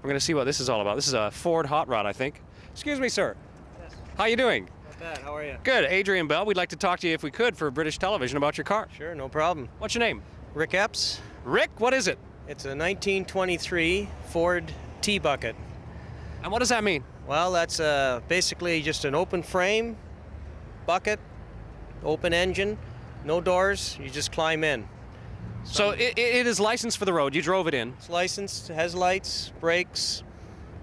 We're going to see what this is all about. This is a Ford hot rod, I think. Excuse me, sir. Yes. How you doing? Not bad. How are you? Good. Adrian Bell. We'd like to talk to you, if we could, for British television about your car. Sure, no problem. What's your name? Rick Epps. Rick, what is it? It's a 1923 Ford T-Bucket. And what does that mean? Well, that's basically just an open frame, bucket, open engine, no doors. You just climb in. So it is licensed for the road. You drove it in. It's licensed, has lights, brakes,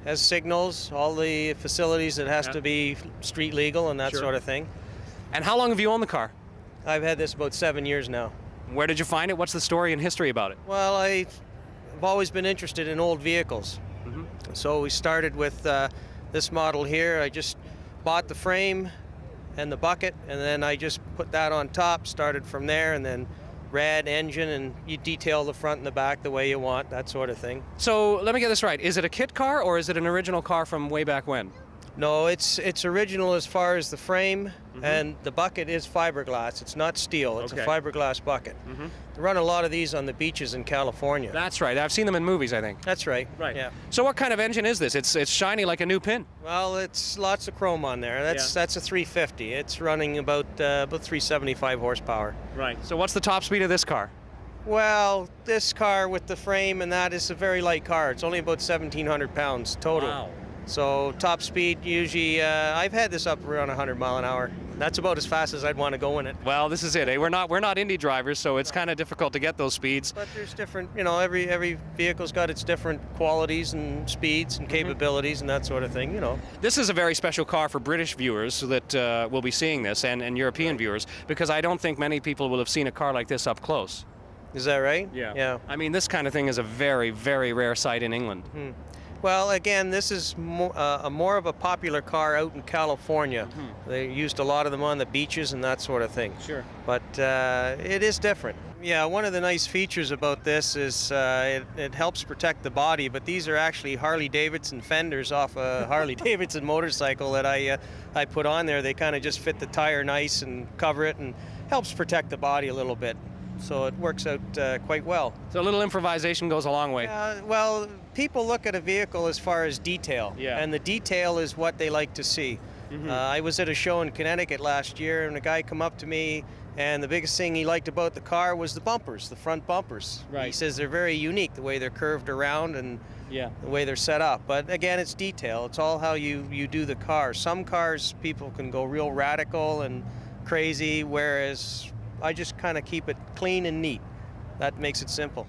has signals, all the facilities that has to be street legal and that Sure. sort of thing. And how long have you owned the car? I've had this about 7 years now. Where did you find it? What's the story and history about it? Well, I've always been interested in old vehicles. So we started with this model here. I just bought the frame and the bucket, and then I just put that on top, started from there, and then rad engine, and you detail the front and the back the way you want, that sort of thing. So let me get this right. Is it a kit car or is it an original car from way back when? No, it's original as far as the frame, and the bucket is fiberglass. It's not steel. It's a fiberglass bucket. They run a lot of these on the beaches in California. That's right. I've seen them in movies, I think. That's right. Right. Yeah. So what kind of engine is this? It's shiny like a new pin. Well, it's lots of chrome on there. That's a 350. It's running about 375 horsepower. Right. So what's the top speed of this car? Well, this car with the frame and that is a very light car. It's only about 1,700 pounds total. Wow. So top speed usually, I've had this up around 100 mile an hour. That's about as fast as I'd want to go in it. Well, this is it. Eh? We're not indie drivers, so it's kind of difficult to get those speeds. But there's different, every vehicle's got its different qualities and speeds and capabilities and that sort of thing, This is a very special car for British viewers that will be seeing this, and European viewers, because I don't think many people will have seen a car like this up close. Is that right? Yeah. I mean, this kind of thing is a very, very rare sight in England. Well, again, this is more of a popular car out in California. They used a lot of them on the beaches and that sort of thing. Sure. But it is different. Yeah, one of the nice features about this is it helps protect the body, but these are actually Harley-Davidson fenders off a Harley-Davidson motorcycle that I put on there. They kind of just fit the tire nice and cover it and helps protect the body a little bit. So it works out quite well. So a little improvisation goes a long way. Well, people look at a vehicle as far as detail, Yeah. and the detail is what they like to see. I was at a show in Connecticut last year, and a guy come up to me, and the biggest thing he liked about the car was the bumpers, the front bumpers. Right. He says they're very unique, the way they're curved around and Yeah. the way they're set up. But again, it's detail. It's all how you do the car. Some cars, people can go real radical and crazy, whereas I just kind of keep it clean and neat. That makes it simple.